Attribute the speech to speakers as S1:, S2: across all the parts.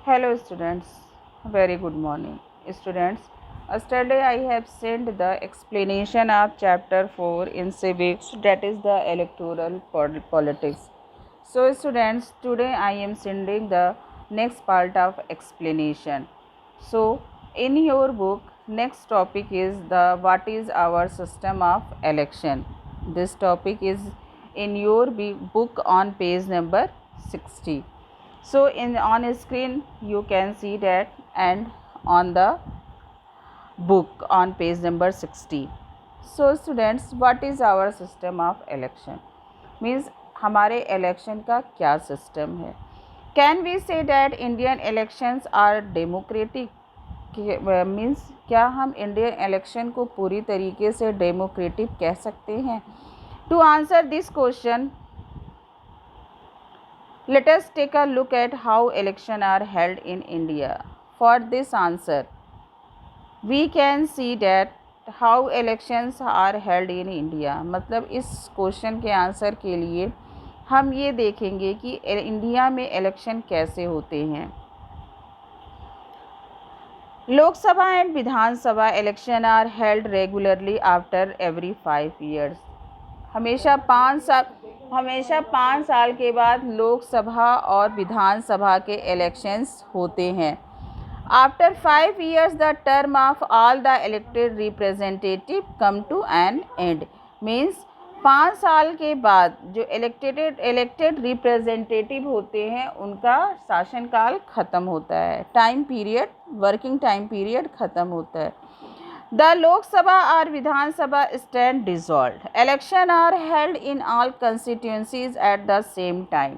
S1: Hello students, very good morning. Students, yesterday I have sent the explanation of chapter 4 in civics, that is the electoral politics. So students, today I am sending the next part of explanation. So in your book, next topic is the what is our system of election. This topic is in your book on page number 60. So in on screen you can see that, and on the book on page number 60. So students, what is our system of election means हमारे election का क्या system है. Can we say that Indian elections are democratic means क्या हम Indian election को पूरी तरीके से डेमोक्रेटिक कह सकते हैं. To answer this question, let us take a look at how elections are held in India. For this answer, we can see that how elections are held in India. मतलब इस question के answer के लिए हम ये देखेंगे कि India में इलेक्शन कैसे होते हैं. Lok Sabha and Vidhan Sabha election are held regularly after every 5 years. हमेशा 5 साल के बाद लोकसभा और विधानसभा के इलेक्शंस होते हैं. After 5 years the term of all the elected representative come to an end. Means 5 साल के बाद जो इलेक्टेड रिप्रेजेंटेटिव होते हैं उनका शासनकाल ख़त्म होता है. Time period, working time period ख़त्म होता है. The Lok Sabha or Vidhan Sabha stand dissolved. Election are held in all constituencies at the same time.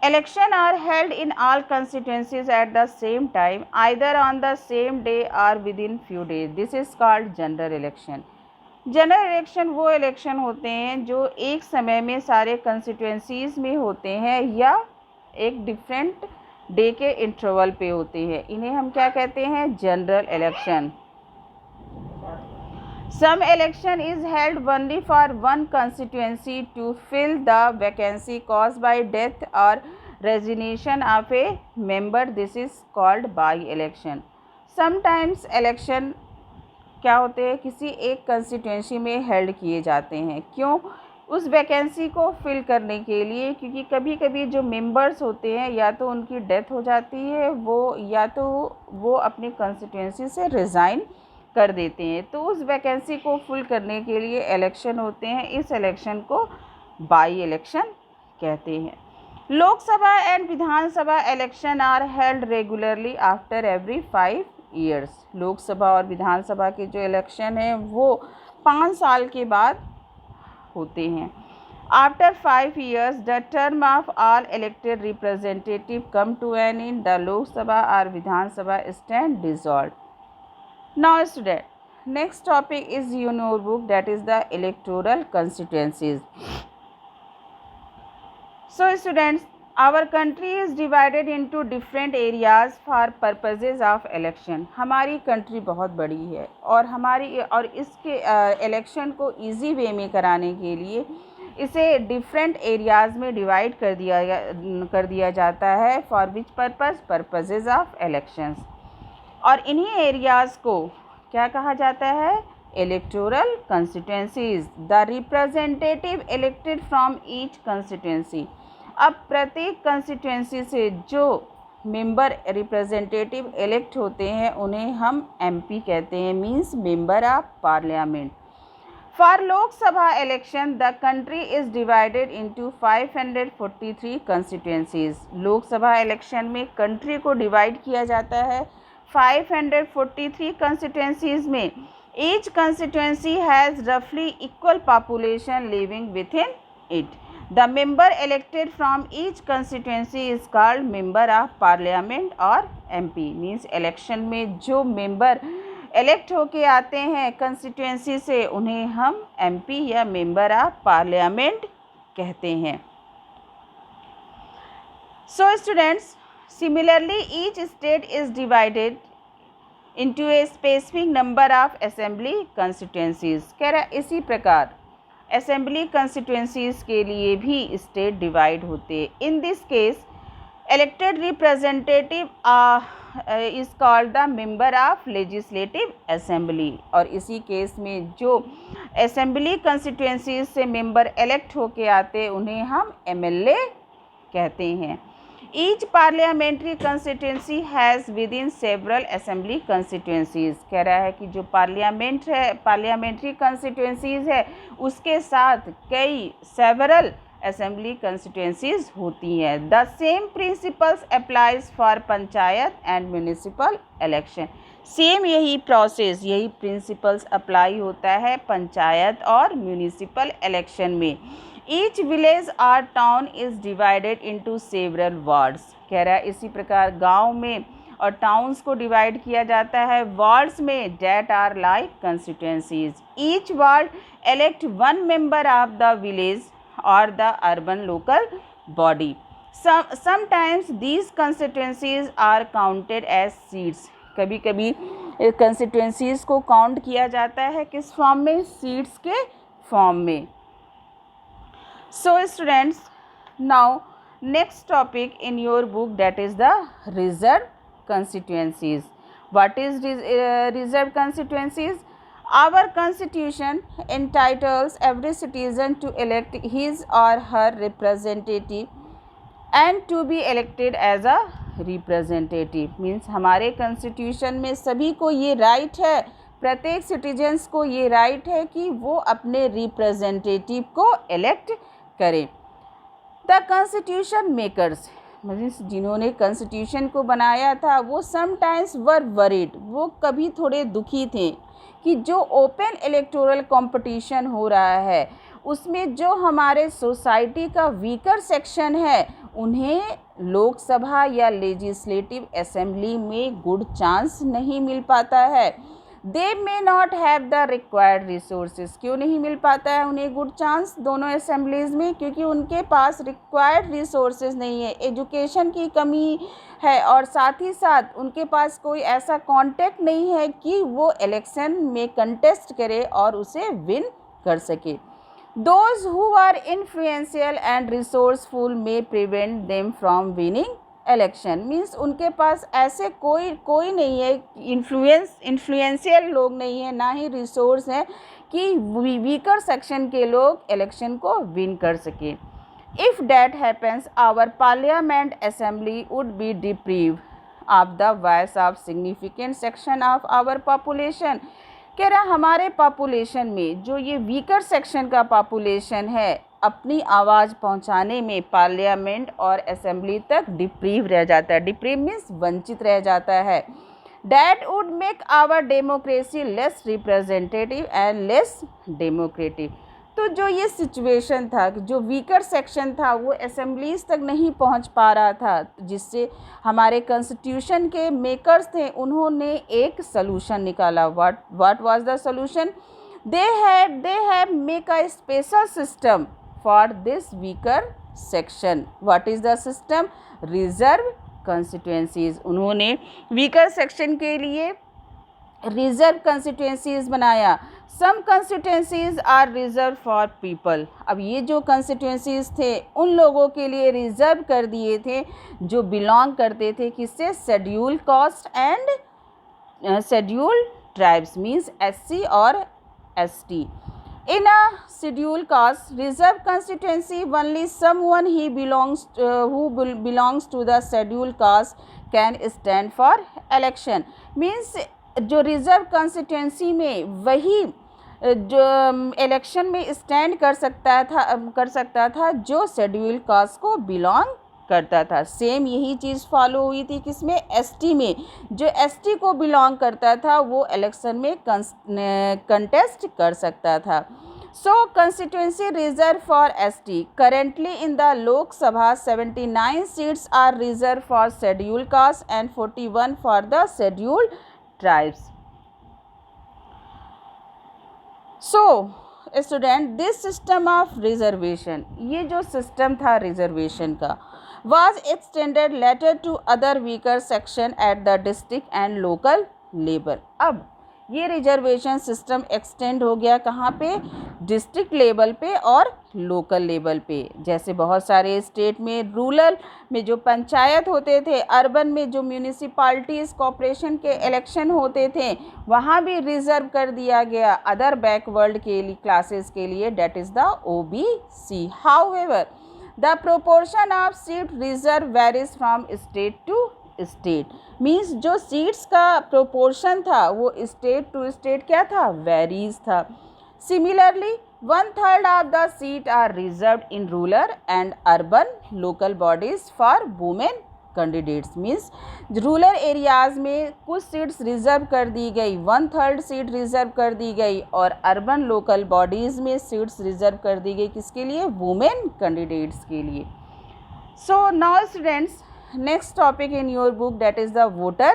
S1: Election are held in all constituencies at the same time, either on the same day or within few days. This is called general election. General election वो election होते हैं जो एक समय में सारे constituencies में होते हैं या एक डिफरेंट डे के इंटरवल पे होते हैं. इन्हें हम क्या कहते हैं? General election. Some election is held only for one constituency to fill the vacancy caused by death और resignation of a member. This is called by election. Sometimes election क्या होते हैं, किसी एक कंस्टिट्यूंसी में हेल्ड किए जाते हैं. क्यों? उस वैकेंसी को फिल करने के लिए, क्योंकि कभी कभी जो मेंबर्स होते हैं या तो उनकी डेथ हो जाती है या तो वो अपनी कंस्टिट्यूंसी से रिज़ाइन कर देते हैं. तो उस वैकेंसी को फुल करने के लिए इलेक्शन होते हैं. इस इलेक्शन को बाई इलेक्शन कहते हैं. Lok Sabha and Vidhan Sabha election are held regularly after every 5 years. Lok Sabha और विधानसभा के जो इलेक्शन हैं वो 5 साल के बाद होते हैं. After 5 years the term of all elected representative come to an end. The Lok Sabha और Vidhan Sabha stand dissolve. Now student, next topic is your book, that is the electoral constituencies. So students, our country is divided into different areas for purposes of election. हमारी country बहुत बड़ी है और इसके election को easy way में कराने के लिए इसे डिफरेंट एरियाज़ में डिवाइड कर दिया जाता है. For which purposes of elections. और इन्हीं एरियाज़ को क्या कहा जाता है? Electoral constituencies. The representative elected from each constituency. अब प्रत्येक कंस्टिट्यूंसी से जो मेंबर रिप्रेजेंटेटिव इलेक्ट होते हैं उन्हें हम एमपी कहते हैं, means member of parliament. For Lok Sabha election the country is divided into 543 constituencies. Lok Sabha election में कंट्री को डिवाइड किया जाता है 543 कंस्टिट्यूंसीज में. ईच कंस्टिट्यूंसी हैज़ रफली equal population living with in it. The member elected from each constituency is called member of parliament और MP. Means election में जो मेंबर इलेक्ट होके आते हैं कंस्टिट्यूंसी से उन्हें हम MP या मेंबर ऑफ पार्लियामेंट कहते हैं. So students, similarly each state is divided into a specific number of assembly constituencies. कह रहा इसी प्रकार असेंबली कंस्टिट्यूएंसीज के लिए भी स्टेट डिवाइड होते हैं। In this case elected representative is called the member of legislative assembly। और इसी केस में जो असेंबली कंस्टिट्यूएंसीज से मेंबर इलेक्ट होके आते उन्हें हम एमएलए कहते हैं। Each parliamentary constituency has with in several assembly constituencies. कह रहा है कि जो पार्लियामेंट है, पार्लियामेंट्री कंस्टिट्यूंसीज है, उसके साथ कई सेवरल असेंबली कंस्टिट्यूंसीज होती हैं। The same principles applies for panchayat and municipal election. Same यही प्रोसेस, यही प्रिंसिपल्स अप्लाई होता है पंचायत और म्यूनिसिपल इलेक्शन में। ईच विलेज और town is divided into several wards. कह रहा है इसी प्रकार गांव में और टाउन्स को डिवाइड किया जाता है वार्ड्स में, that are like constituencies. Each ward elect one member of the village or the urban local body. Sometimes these constituencies are counted as seats. कभी कभी constituencies को काउंट किया जाता है किस फॉर्म में? सीट्स के फॉर्म में। So students, now next topic in your book, that is the reserved constituencies. What is reserved constituencies? Our constitution entitles every citizen to elect his or her representative and to be elected as a representative। Means हमारे constitution में सभी को ये right है, प्रत्येक citizens को ये right है कि वो अपने रिप्रेजेंटेटिव को इलेक्ट करें। द कॉन्स्टिट्यूशन मेकर्स, मीन्स जिन्होंने कॉन्स्टिट्यूशन को बनाया था, वो समटाइम्स वर वरीड, वो कभी थोड़े दुखी थे कि जो ओपन इलेक्टोरल कंपटीशन हो रहा है उसमें जो हमारे सोसाइटी का वीकर सेक्शन है उन्हें लोकसभा या लेजिस्लेटिव असेंबली में गुड चांस नहीं मिल पाता है। They may not have the required resources. क्यों नहीं मिल पाता है उन्हें गुड चांस दोनों असेंबलीज़ में? क्योंकि उनके पास रिक्वायर्ड रिसोर्सेज नहीं है, एजुकेशन की कमी है और साथ ही साथ उनके पास कोई ऐसा कॉन्टेक्ट नहीं है कि वो इलेक्शन में कंटेस्ट करे और उसे विन कर सके। Those who are influential and resourceful may prevent them from winning election. Means उनके पास ऐसे कोई नहीं है, इन्फ्लुएंशियल लोग नहीं है, ना ही रिसोर्स है कि वीकर सेक्शन के लोग इलेक्शन को विन कर सके। If that happens, our parliament assembly would be deprived of the voice of significant section of our population। कह रहा हमारे पॉपुलेशन में जो ये वीकर सेक्शन का पॉपुलेशन है अपनी आवाज़ पहुंचाने में पार्लियामेंट और असेंबली तक डिप्रीव रह जाता है। डिप्रीव मीन्स वंचित रह जाता है। That would make our democracy less representative and less democratic। तो जो ये सिचुएशन था, जो वीकर सेक्शन था वो असेंबलीज तक नहीं पहुंच पा रहा था, जिससे हमारे कॉन्स्टिट्यूशन के मेकर्स थे उन्होंने एक सलूशन निकाला। What was the solution? They have make a special system for this weaker section. What is the system? Reserve constituencies. उन्होंने वीकर सेक्शन के लिए रिजर्व कंस्टिट्यूएंसीज बनाया। Some constituencies are reserve for people. अब ये जो constituencies थे उन लोगों के लिए रिजर्व कर दिए थे जो बिलोंग करते थे किससे? Schedule caste and schedule tribes, means SC और ST. In a schedule caste reserve constituency only someone ही who belongs to the schedule caste can stand for election. Means जो रिजर्व कंस्टिट्यूएंसी में वही जो इलेक्शन में स्टैंड कर सकता था जो शेड्यूल कास्ट को बिलोंग करता था। सेम यही चीज़ फॉलो हुई थी किसमें? एसटी में। जो एसटी को बिलोंग करता था वो इलेक्शन में कंटेस्ट कर सकता था। So constituency reserve for ST. Currently in the Lok Sabha 79 seats are reserve for schedule caste and 41 for the schedule tribes. So student, this system of reservation, ये जो सिस्टम था रिजर्वेशन का, was extended later to other weaker section at the district and local level। अब ये reservation system extend हो गया कहाँ पे, डिस्ट्रिक्ट लेवल पे और लोकल लेवल पे। जैसे बहुत सारे स्टेट में रूरल में जो पंचायत होते थे, अर्बन में जो म्यूनिसिपालिटीज़ कॉरपोरेशन के इलेक्शन होते थे, वहाँ भी रिजर्व कर दिया गया अदर बैकवर्ड के लिए क्लासेस के लिए, that is the OBC। However the proportion of seat reserve varies from state to state, means जो सीट्स का प्रोपोर्शन था वो स्टेट टू स्टेट क्या था, वेरीज था। Similarly 1/3 of the seat are reserved in rural and urban local bodies for women candidates, means rural areas में कुछ seats reserve कर दी गई, 1/3 सीट रिजर्व कर दी गई, और अर्बन लोकल बॉडीज़ में सीट्स रिजर्व कर दी गई किसके लिए, वुमेन कैंडिडेट्स के लिए। So now students, next topic in your book, that is the voter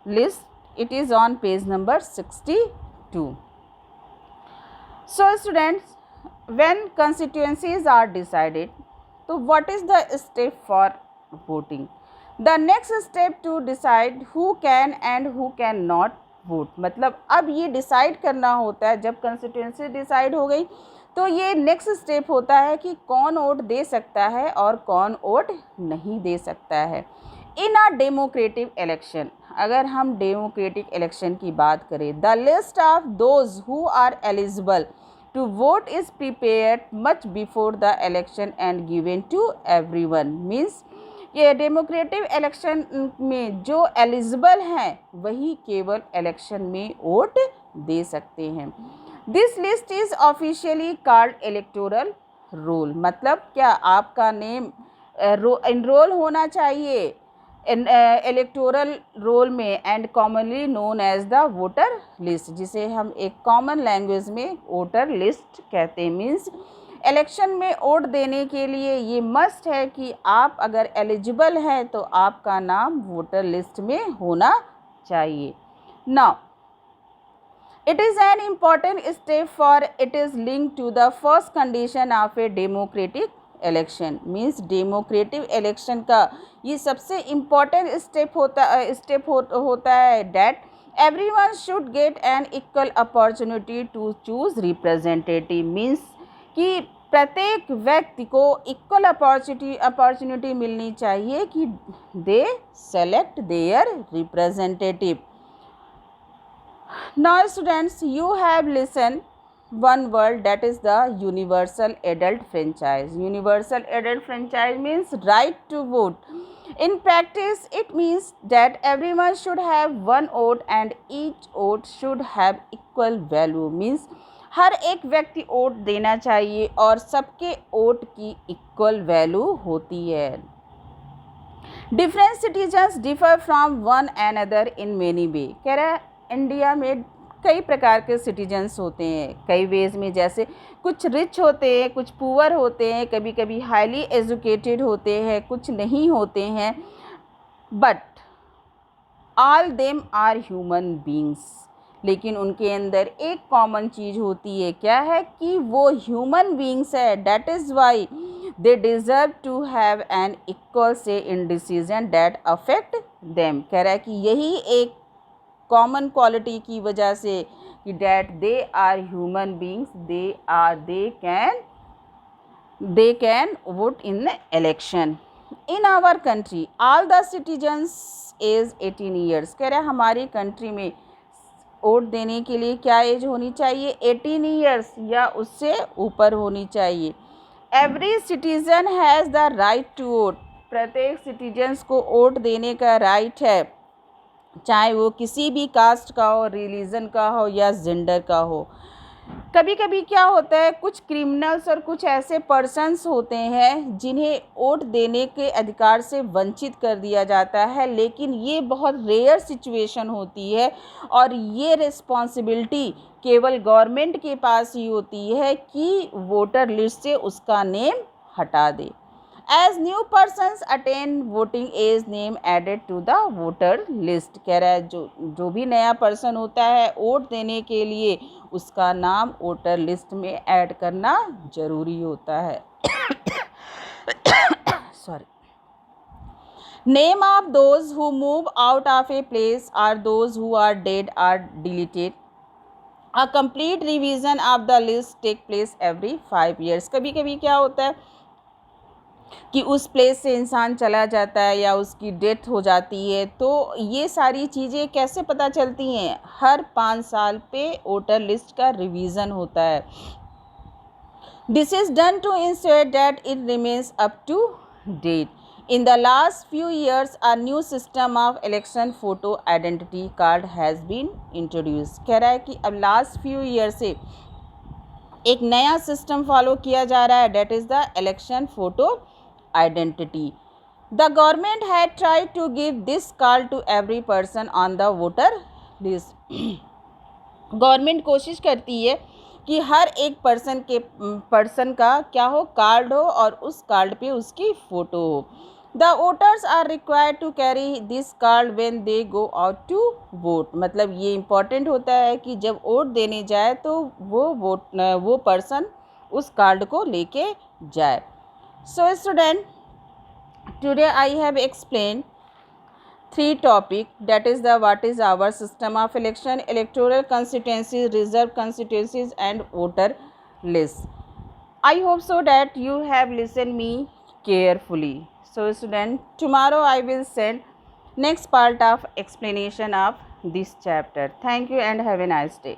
S1: list. It is on page number 62. So students, when constituencies are decided, so what is the step for voting? The next step to decide who can and who can not vote. मतलब अब ये decide करना होता है, जब constituency decide हो गई तो ये नेक्स्ट स्टेप होता है कि कौन वोट दे सकता है और कौन वोट नहीं दे सकता है। इन अ डेमोक्रेटिक इलेक्शन, अगर हम डेमोक्रेटिक इलेक्शन की बात करें, the list of those who are eligible to vote is prepared much before the election and given to everyone, means ये डेमोक्रेटिक इलेक्शन में जो एलिजिबल हैं वही केवल इलेक्शन में वोट दे सकते हैं। This list is officially called electoral roll, मतलब क्या आपका नेम इनरोल होना चाहिए इलेक्टोरल रोल में, and commonly known as the voter list, जिसे हम एक कॉमन लैंग्वेज में वोटर लिस्ट कहते हैं। मीन्स इलेक्शन में वोट देने के लिए ये मस्ट है कि आप अगर एलिजिबल हैं तो आपका नाम वोटर लिस्ट में होना चाहिए। Now it is an important step for it is linked to the first condition of a democratic election, means democratic election का ये सबसे important step होता है that everyone should get an equal opportunity to choose representative, means कि प्रत्येक व्यक्ति को equal opportunity मिलनी चाहिए कि they select their representative. Now students, you have listened one word, that is the universal adult franchise. Universal adult franchise means right to vote. In practice, it means that everyone should have one vote and each vote should have equal value. Means हर एक व्यक्ति vote देना चाहिए और सबके vote की equal value होती है। Different citizens differ from one another in many way. कह रहा है इंडिया में कई प्रकार के सिटीजन्स होते हैं कई वेज में, जैसे कुछ रिच होते हैं, कुछ पुअर होते हैं, कभी कभी हाईली एजुकेटेड होते हैं, कुछ नहीं होते हैं, but all them are human beings. लेकिन उनके अंदर एक कॉमन चीज़ होती है, क्या है कि वो ह्यूमन बींग्स है। That is why they deserve to have an equal say in decision that affect them. कह रहा है कि यही एक कॉमन क्वालिटी की वजह से कि that they are human beings, they can vote in election. In our country all the citizens age 18 years. कह रहे हैं हमारी कंट्री में वोट देने के लिए क्या एज होनी चाहिए, 18 ईयर्स या उससे ऊपर होनी चाहिए। Every citizen has the right to vote. प्रत्येक सिटीजन्स को वोट देने का राइट है, चाहे वो किसी भी कास्ट का हो, रिलीजन का हो या जेंडर का हो। कभी कभी क्या होता है, कुछ क्रिमिनल्स और कुछ ऐसे पर्सन्स होते हैं जिन्हें वोट देने के अधिकार से वंचित कर दिया जाता है, लेकिन ये बहुत रेयर सिचुएशन होती है और ये रिस्पॉन्सिबिलिटी केवल गवर्नमेंट के पास ही होती है कि वोटर लिस्ट से उसका नेम हटा दे। As new persons attain voting age, name added to the voter list। कह रहा है जो भी नया पर्सन होता है वोट देने के लिए उसका नाम वोटर लिस्ट में ऐड करना जरूरी होता है। Sorry. Name of those who move out of a place or those who are dead are deleted a complete revision of the list take place every 5 years। कभी कभी क्या होता है कि उस प्लेस से इंसान चला जाता है या उसकी डेथ हो जाती है, तो ये सारी चीज़ें कैसे पता चलती हैं? हर 5 साल पे वोटर लिस्ट का रिवीजन होता है। This is done to ensure that it remains up to date. In the last few years, a new system of election photo identity card has been introduced। कह रहा है कि अब लास्ट फ्यू ईयर से एक नया सिस्टम फॉलो किया जा रहा है, that is the election photo identity. The government had try to give this card to every person on the voter list. Government कोशिश करती है कि हर एक पर्सन का क्या हो, कार्ड हो, और उस कार्ड पे उसकी फ़ोटो हो। The voters are required to carry this card when they go out to vote. मतलब ये इम्पॉर्टेंट होता है कि जब वोट देने जाए तो वो पर्सन उस कार्ड को लेके जाए। So student, today I have explain 3 topic, that is the what is our system of election, electoral constituencies, reserved constituencies and voter list. I hope so that you have listened me carefully. So student, tomorrow I will send next part of explanation of this chapter. Thank you and have a nice day.